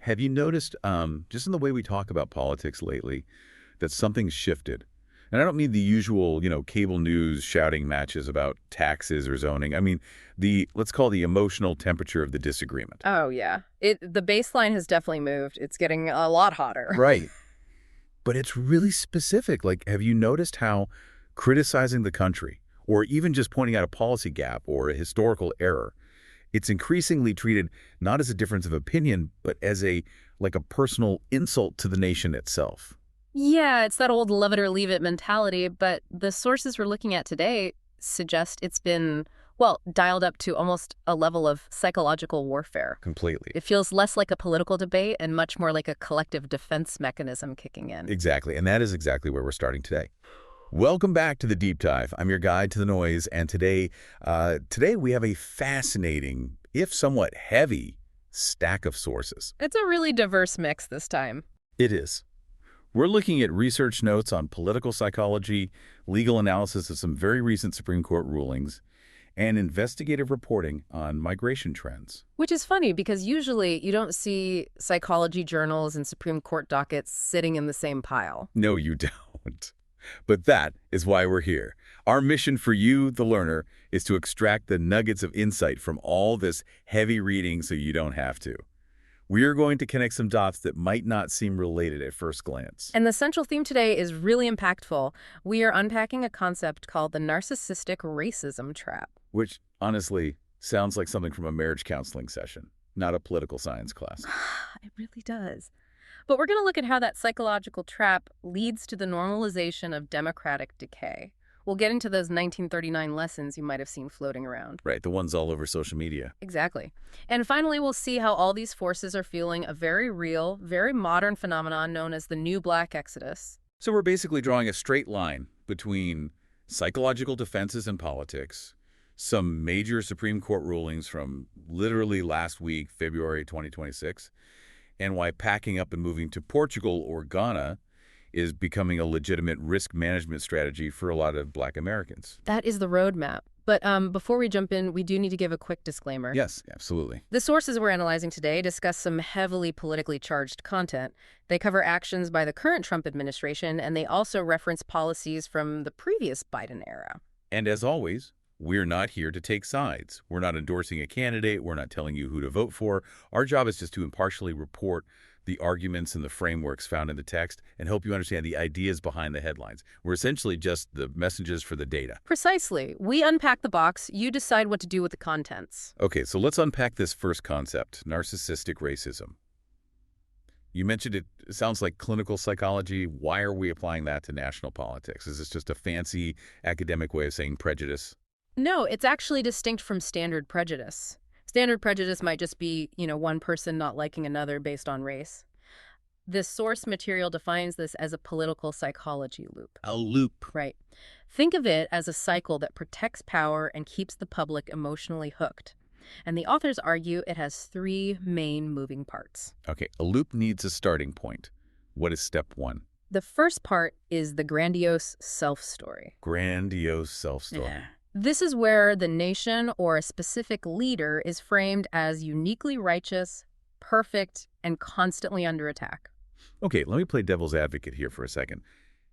Have you noticed, just in the way we talk about politics lately, that something's shifted? And I don't mean the usual, cable news shouting matches about taxes or zoning. I mean, let's call the emotional temperature of the disagreement. Oh, yeah. The baseline has definitely moved. It's getting a lot hotter. Right. But it's really specific. Like, have you noticed how criticizing the country, or even just pointing out a policy gap or a historical error, it's increasingly treated not as a difference of opinion, but as like a personal insult to the nation itself. Yeah, it's that old love it or leave it mentality, but the sources we're looking at today suggest it's been, well, dialed up to almost a level of psychological warfare. Completely. It feels less like a political debate and much more like a collective defense mechanism kicking in. Exactly. And that is exactly where we're starting today. Welcome back to the Deep Dive. I'm your guide to the noise, and today we have a fascinating, if somewhat heavy, stack of sources. It's a really diverse mix this time. It is. We're looking at research notes on political psychology, legal analysis of some very recent Supreme Court rulings, and investigative reporting on migration trends. Which is funny because usually you don't see psychology journals and Supreme Court dockets sitting in the same pile. No, you don't. But that is why we're here. Our mission for you, the learner, is to extract the nuggets of insight from all this heavy reading so you don't have to. We are going to connect some dots that might not seem related at first glance. And the central theme today is really impactful. We are unpacking a concept called the Narcissistic Racism Trap. Which, honestly, sounds like something from a marriage counseling session, not a political science class. It really does. But we're going to look at how that psychological trap leads to the normalization of democratic decay. We'll get into those 1939 lessons you might have seen floating around. Right, the ones all over social media. Exactly. And finally, we'll see how all these forces are fueling a very real, very modern phenomenon known as the New Black Exodus. So we're basically drawing a straight line between psychological defenses and politics, some major Supreme Court rulings from literally last week, February 2026, and why packing up and moving to Portugal or Ghana is becoming a legitimate risk management strategy for a lot of Black Americans. That is the roadmap. But before we jump in, we do need to give a quick disclaimer. Yes, absolutely. The sources we're analyzing today discuss some heavily politically charged content. They cover actions by the current Trump administration, and they also reference policies from the previous Biden era. And as always, we're not here to take sides. We're not endorsing a candidate. We're not telling you who to vote for. Our job is just to impartially report the arguments and the frameworks found in the text and help you understand the ideas behind the headlines. We're essentially just the messengers for the data. Precisely. We unpack the box. You decide what to do with the contents. Okay, so let's unpack this first concept, narcissistic racism. You mentioned it sounds like clinical psychology. Why are we applying that to national politics? Is this just a fancy academic way of saying prejudice? No, it's actually distinct from standard prejudice. Standard prejudice might just be, one person not liking another based on race. This source material defines this as a political psychology loop. A loop. Right. Think of it as a cycle that protects power and keeps the public emotionally hooked. And the authors argue it has three main moving parts. Okay, a loop needs a starting point. What is step one? The first part is the grandiose self-story. Grandiose self-story. Yeah. This is where the nation or a specific leader is framed as uniquely righteous, perfect, and constantly under attack. Okay, let me play devil's advocate here for a second.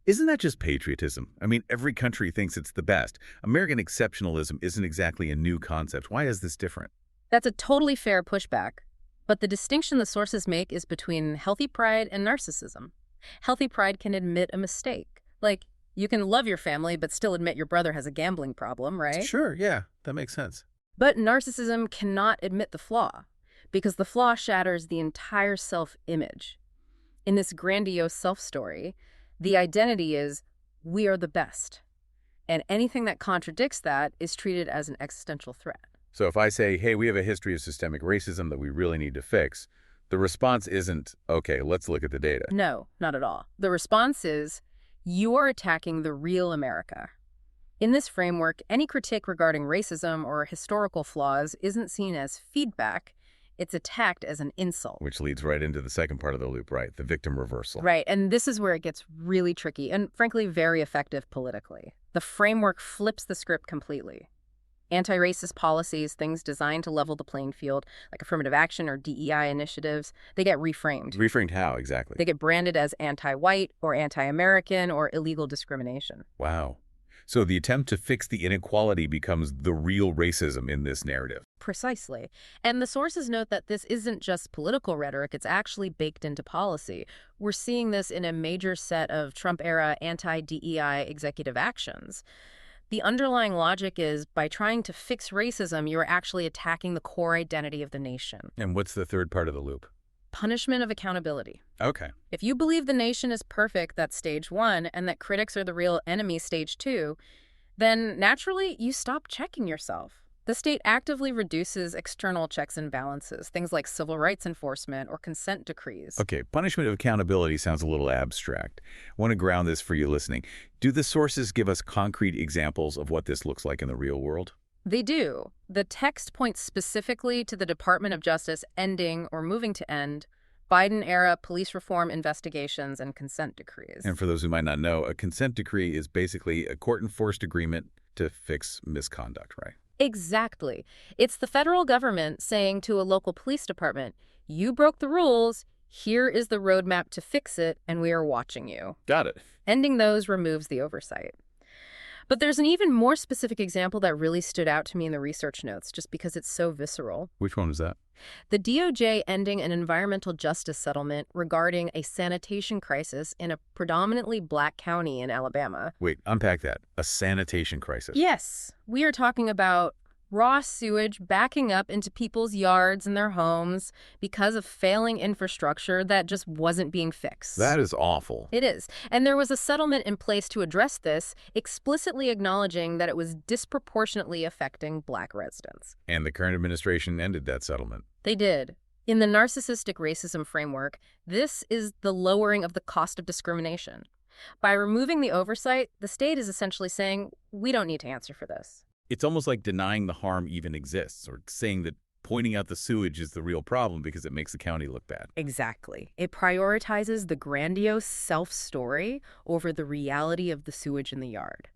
Isn't that just patriotism? I mean, every country thinks it's the best. American exceptionalism isn't exactly a new concept. Why is this different? That's a totally fair pushback. But the distinction the sources make is between healthy pride and narcissism. Healthy pride can admit a mistake. Like, you can love your family but still admit your brother has a gambling problem, right? Sure, yeah, that makes sense. But narcissism cannot admit the flaw, because the flaw shatters the entire self-image. In this grandiose self-story, the identity is, we are the best. And anything that contradicts that is treated as an existential threat. So if I say, hey, we have a history of systemic racism that we really need to fix, the response isn't, okay, let's look at the data. No, not at all. The response is, you are attacking the real America. In this framework, any critique regarding racism or historical flaws isn't seen as feedback. It's attacked as an insult. Which leads right into the second part of the loop, right? The victim reversal. Right, and this is where it gets really tricky and, frankly, very effective politically. The framework flips the script completely. Anti-racist policies, things designed to level the playing field, like affirmative action or DEI initiatives, they get reframed. Reframed how, exactly? They get branded as anti-white or anti-American or illegal discrimination. Wow. So the attempt to fix the inequality becomes the real racism in this narrative. Precisely. And the sources note that this isn't just political rhetoric, it's actually baked into policy. We're seeing this in a major set of Trump-era anti-DEI executive actions. The underlying logic is, by trying to fix racism, you're actually attacking the core identity of the nation. And what's the third part of the loop? Punishment of accountability. Okay. If you believe the nation is perfect, that's stage one, and that critics are the real enemy, stage two, then naturally you stop checking yourself. The state actively reduces external checks and balances, things like civil rights enforcement or consent decrees. Okay, punishment of accountability sounds a little abstract. I want to ground this for you listening. Do the sources give us concrete examples of what this looks like in the real world? They do. The text points specifically to the Department of Justice ending or moving to end Biden-era police reform investigations and consent decrees. And for those who might not know, a consent decree is basically a court-enforced agreement to fix misconduct, right? Exactly. It's the federal government saying to a local police department, you broke the rules, here is the roadmap to fix it, and we are watching you. Got it. Ending those removes the oversight. But there's an even more specific example that really stood out to me in the research notes, just because it's so visceral. Which one was that? The DOJ ending an environmental justice settlement regarding a sanitation crisis in a predominantly black county in Alabama. Wait, unpack that. A sanitation crisis. Yes, we are talking about raw sewage backing up into people's yards and their homes because of failing infrastructure that just wasn't being fixed. That is awful. It is. And there was a settlement in place to address this, explicitly acknowledging that it was disproportionately affecting black residents. And the current administration ended that settlement. They did. In the narcissistic racism framework, this is the lowering of the cost of discrimination. By removing the oversight, the state is essentially saying, we don't need to answer for this. It's almost like denying the harm even exists, or saying that pointing out the sewage is the real problem because it makes the county look bad. Exactly. It prioritizes the grandiose self-story over the reality of the sewage in the yard.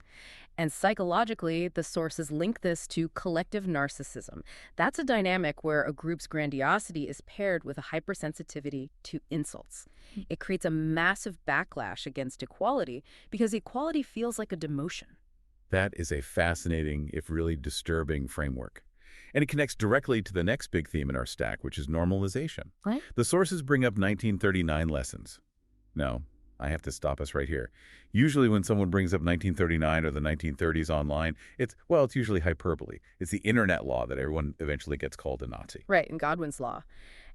And psychologically, the sources link this to collective narcissism. That's a dynamic where a group's grandiosity is paired with a hypersensitivity to insults. It creates a massive backlash against equality because equality feels like a demotion. That is a fascinating, if really disturbing, framework. And it connects directly to the next big theme in our stack, which is normalization. What? The sources bring up 1939 lessons. No, I have to stop us right here. Usually when someone brings up 1939 or the 1930s online, it's usually hyperbole. It's the internet law that everyone eventually gets called a Nazi. Right, in Godwin's Law.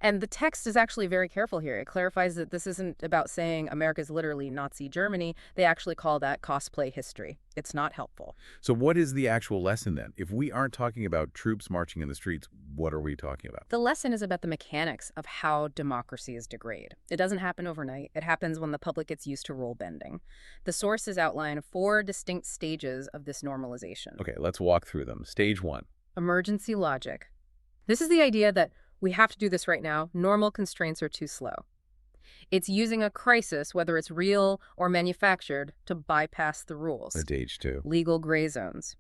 And the text is actually very careful here. It clarifies that this isn't about saying America's literally Nazi Germany. They actually call that cosplay history. It's not helpful. So what is the actual lesson then? If we aren't talking about troops marching in the streets, what are we talking about? The lesson is about the mechanics of how democracy is degraded. It doesn't happen overnight. It happens when the public gets used to rule bending. The sources outline 4 distinct stages of this normalization. Okay, let's walk through them. Stage 1. Emergency logic. This is the idea that we have to do this right now. Normal constraints are too slow. It's using a crisis, whether it's real or manufactured, to bypass the rules. Stage 2. Legal gray zones.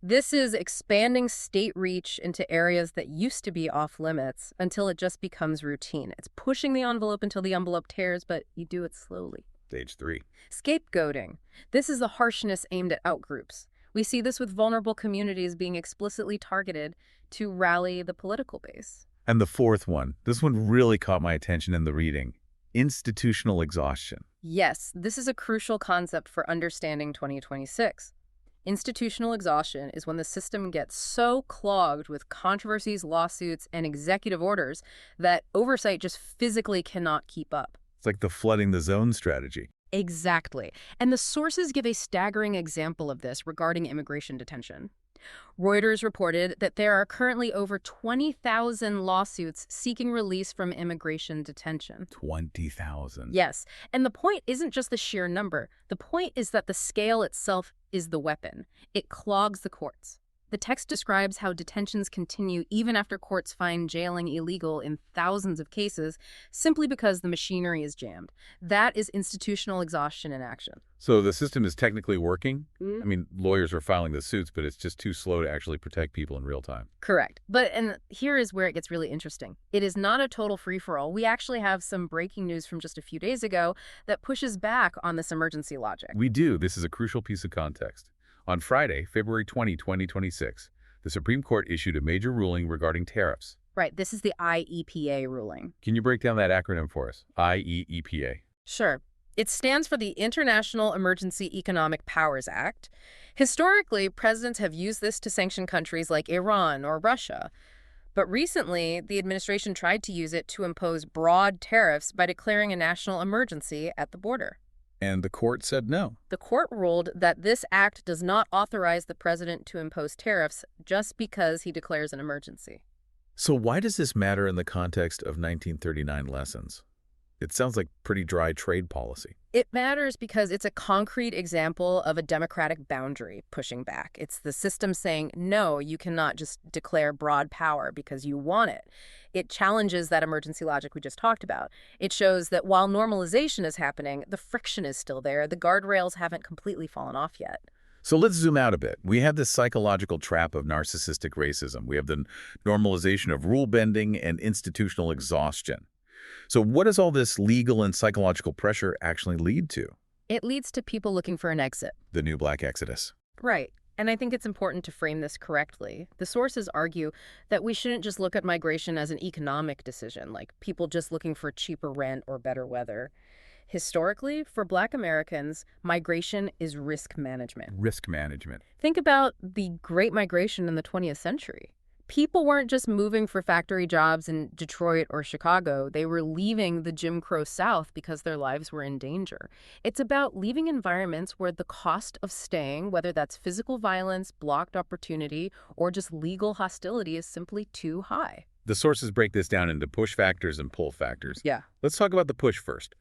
This is expanding state reach into areas that used to be off limits until it just becomes routine. It's pushing the envelope until the envelope tears, but you do it slowly. Stage 3. Scapegoating. This is the harshness aimed at outgroups. We see this with vulnerable communities being explicitly targeted to rally the political base. And the fourth one, this one really caught my attention in the reading. Institutional exhaustion. Yes, this is a crucial concept for understanding 2026. Institutional exhaustion is when the system gets so clogged with controversies, lawsuits, and executive orders that oversight just physically cannot keep up. It's like the flooding the zone strategy. Exactly. And the sources give a staggering example of this regarding immigration detention. Reuters reported that there are currently over 20,000 lawsuits seeking release from immigration detention. 20,000. Yes, and the point isn't just the sheer number. The point is that the scale itself is the weapon. It clogs the courts. The text describes how detentions continue even after courts find jailing illegal in thousands of cases simply because the machinery is jammed. That is institutional exhaustion in action. So the system is technically working? I mean, lawyers are filing the suits, but it's just too slow to actually protect people in real time. Correct. And here is where it gets really interesting. It is not a total free-for-all. We actually have some breaking news from just a few days ago that pushes back on this emergency logic. We do. This is a crucial piece of context. On Friday, February 20, 2026, the Supreme Court issued a major ruling regarding tariffs. Right. This is the IEPA ruling. Can you break down that acronym for us? IEEPA. Sure. It stands for the International Emergency Economic Powers Act. Historically, presidents have used this to sanction countries like Iran or Russia. But recently, the administration tried to use it to impose broad tariffs by declaring a national emergency at the border. And the court said no. The court ruled that this act does not authorize the president to impose tariffs just because he declares an emergency. So why does this matter in the context of 1939 lessons? It sounds like pretty dry trade policy. It matters because it's a concrete example of a democratic boundary pushing back. It's the system saying, no, you cannot just declare broad power because you want it. It challenges that emergency logic we just talked about. It shows that while normalization is happening, the friction is still there. The guardrails haven't completely fallen off yet. So let's zoom out a bit. We have this psychological trap of narcissistic racism. We have the normalization of rule bending and institutional exhaustion. So what does all this legal and psychological pressure actually lead to? It leads to people looking for an exit. The new Black Exodus. Right. And I think it's important to frame this correctly. The sources argue that we shouldn't just look at migration as an economic decision, like people just looking for cheaper rent or better weather. Historically, for Black Americans, migration is risk management. Risk management. Think about the Great Migration in the 20th century. People weren't just moving for factory jobs in Detroit or Chicago. They were leaving the Jim Crow South because their lives were in danger. It's about leaving environments where the cost of staying, whether that's physical violence, blocked opportunity, or just legal hostility, is simply too high. The sources break this down into push factors and pull factors. Yeah. Let's talk about the push first.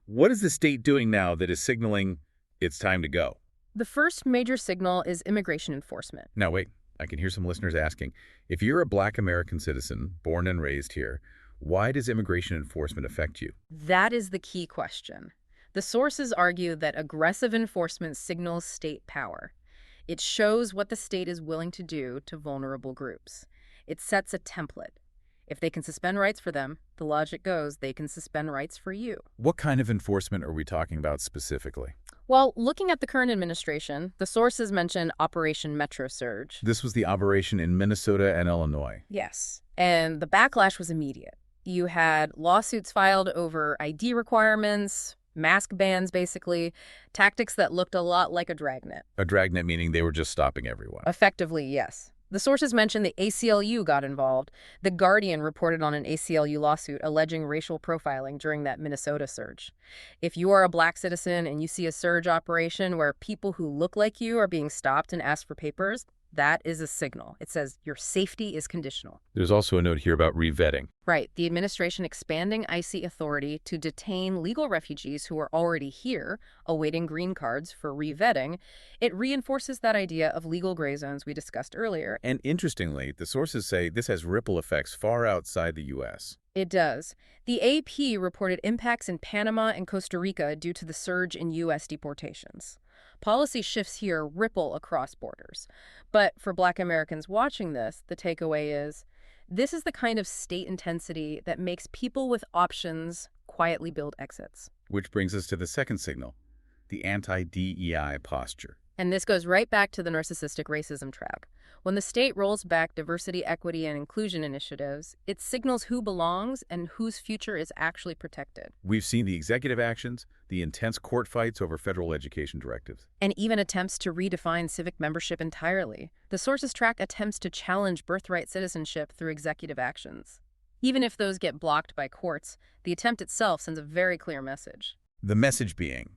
What is the state doing now that is signaling it's time to go? The first major signal is immigration enforcement. Now, wait. I can hear some listeners asking, if you're a Black American citizen, born and raised here, why does immigration enforcement affect you? That is the key question. The sources argue that aggressive enforcement signals state power. It shows what the state is willing to do to vulnerable groups. It sets a template. If they can suspend rights for them, the logic goes they can suspend rights for you. What kind of enforcement are we talking about specifically? Well, looking at the current administration, the sources mention Operation Metro Surge. This was the operation in Minnesota and Illinois. Yes. And the backlash was immediate. You had lawsuits filed over ID requirements, mask bans, basically, tactics that looked a lot like a dragnet. A dragnet meaning they were just stopping everyone. Effectively, yes. The sources mentioned the ACLU got involved. The Guardian reported on an ACLU lawsuit alleging racial profiling during that Minnesota surge. If you are a Black citizen and you see a surge operation where people who look like you are being stopped and asked for papers, that is a signal. It says your safety is conditional. There's also a note here about revetting. Right. The administration expanding IC authority to detain legal refugees who are already here, awaiting green cards for revetting. It reinforces that idea of legal gray zones we discussed earlier. And interestingly, the sources say this has ripple effects far outside the U.S. It does. The AP reported impacts in Panama and Costa Rica due to the surge in U.S. deportations. Policy shifts here ripple across borders. But for Black Americans watching this, the takeaway is, this is the kind of state intensity that makes people with options quietly build exits. Which brings us to the second signal, the anti-DEI posture. And this goes right back to the narcissistic racism trap. When the state rolls back diversity, equity, and inclusion initiatives, it signals who belongs and whose future is actually protected. We've seen the executive actions, the intense court fights over federal education directives. And even attempts to redefine civic membership entirely. The sources track attempts to challenge birthright citizenship through executive actions. Even if those get blocked by courts, the attempt itself sends a very clear message. The message being,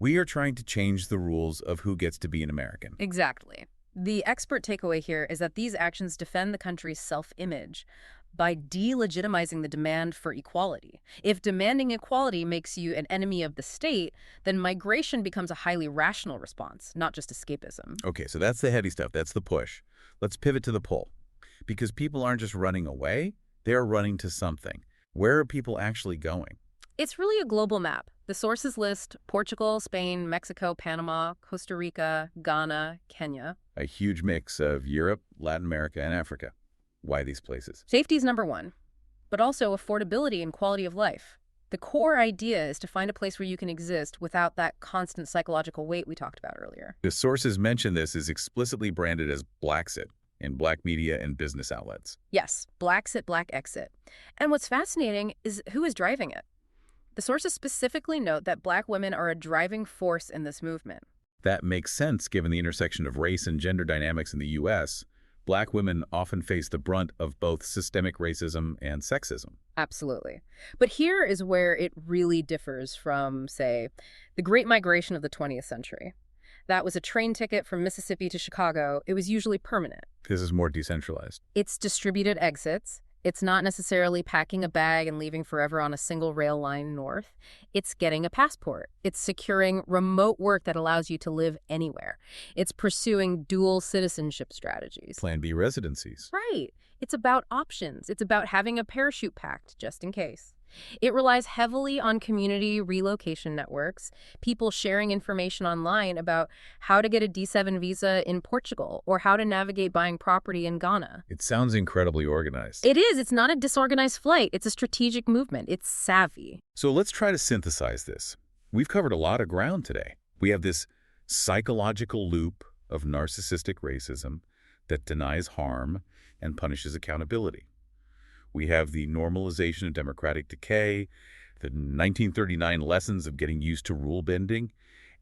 we are trying to change the rules of who gets to be an American. Exactly. The expert takeaway here is that these actions defend the country's self-image, By delegitimizing the demand for equality. If demanding equality makes you an enemy of the state, then migration becomes a highly rational response, not just escapism. Okay, so that's the heady stuff. That's the push. Let's pivot to the pull. Because people aren't just running away, they're running to something. Where are people actually going? It's really a global map. The sources list Portugal, Spain, Mexico, Panama, Costa Rica, Ghana, Kenya. A huge mix of Europe, Latin America, and Africa. Why these places? Safety is number one, but also affordability and quality of life. The core idea is to find a place where you can exist without that constant psychological weight we talked about earlier. The sources mention this is explicitly branded as Blaxit in black media and business outlets. Yes, Blaxit, Black Exit. And what's fascinating is who is driving it. The sources specifically note that Black women are a driving force in this movement. That makes sense given the intersection of race and gender dynamics in the U.S. Black women often face the brunt of both systemic racism and sexism. Absolutely. But here is where it really differs from, say, the Great Migration of the 20th century. That was a train ticket from Mississippi to Chicago. It was usually permanent. This is more decentralized. It's distributed exits. It's not necessarily packing a bag and leaving forever on a single rail line north. It's getting a passport. It's securing remote work that allows you to live anywhere. It's pursuing dual citizenship strategies. Plan B residencies. Right. It's about options. It's about having a parachute packed just in case. It relies heavily on community relocation networks, people sharing information online about how to get a D7 visa in Portugal or how to navigate buying property in Ghana. It sounds incredibly organized. It is. It's not a disorganized flight. It's a strategic movement. It's savvy. So let's try to synthesize this. We've covered a lot of ground today. We have this psychological loop of narcissistic racism that denies harm and punishes accountability. We have the normalization of democratic decay, the 1939 lessons of getting used to rule bending,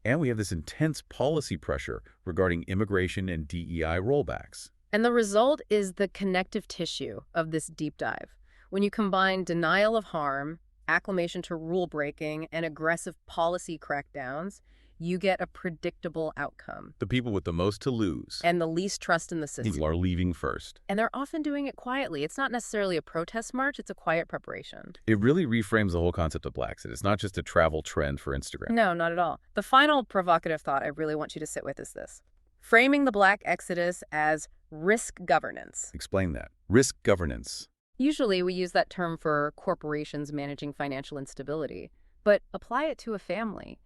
and we have this intense policy pressure regarding immigration and DEI rollbacks. And the result is the connective tissue of this deep dive. When you combine denial of harm, acclimation to rule breaking, and aggressive policy crackdowns, you get a predictable outcome. The people with the most to lose And the least trust in the system. people are leaving first. And they're often doing it quietly. It's not necessarily a protest march, it's a quiet preparation. It really reframes the whole concept of Blaxit. It's not just a travel trend for Instagram. No, not at all. The final provocative thought I really want you to sit with is this. Framing the Black Exodus as risk governance. Explain that. Risk governance. Usually we use that term for corporations managing financial instability, but apply it to a family.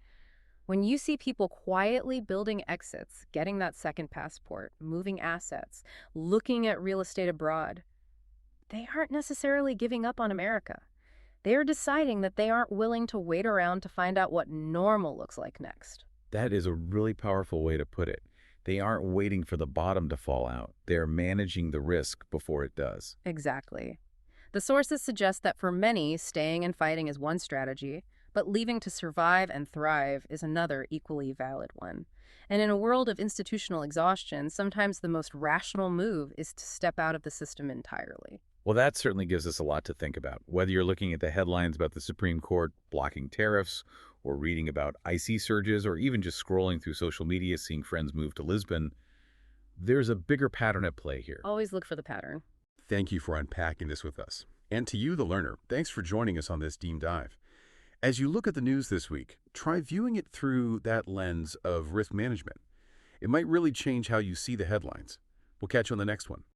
When you see people quietly building exits, getting that second passport, moving assets, looking at real estate abroad, they aren't necessarily giving up on America. They are deciding that they aren't willing to wait around to find out what normal looks like next. That is a really powerful way to put it. They aren't waiting for the bottom to fall out. They're managing the risk before it does. Exactly. The sources suggest that for many, staying and fighting is one strategy, but leaving to survive and thrive is another equally valid one. And in a world of institutional exhaustion, sometimes the most rational move is to step out of the system entirely. Well, that certainly gives us a lot to think about. Whether you're looking at the headlines about the Supreme Court blocking tariffs, or reading about icy surges, or even just scrolling through social media seeing friends move to Lisbon, there's a bigger pattern at play here. Always look for the pattern. Thank you for unpacking this with us. And to you, the learner, thanks for joining us on this deep dive. As you look at the news this week, try viewing it through that lens of risk management. It might really change how you see the headlines. We'll catch you on the next one.